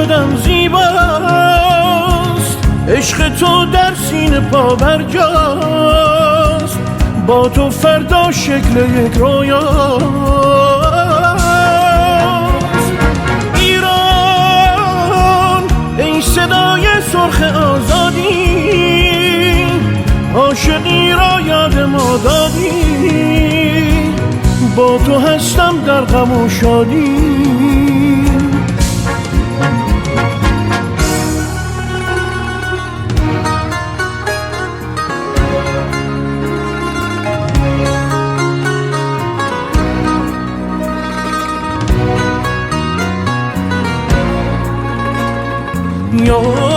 شدم زیباست، عشق تو در سینه پا برجاست، با تو فردا شکل یک رویاست. ایران ای صدای سرخ آزادی، عاشقی را یاد ما دادی، با تو هستم در غم و شادی. Yo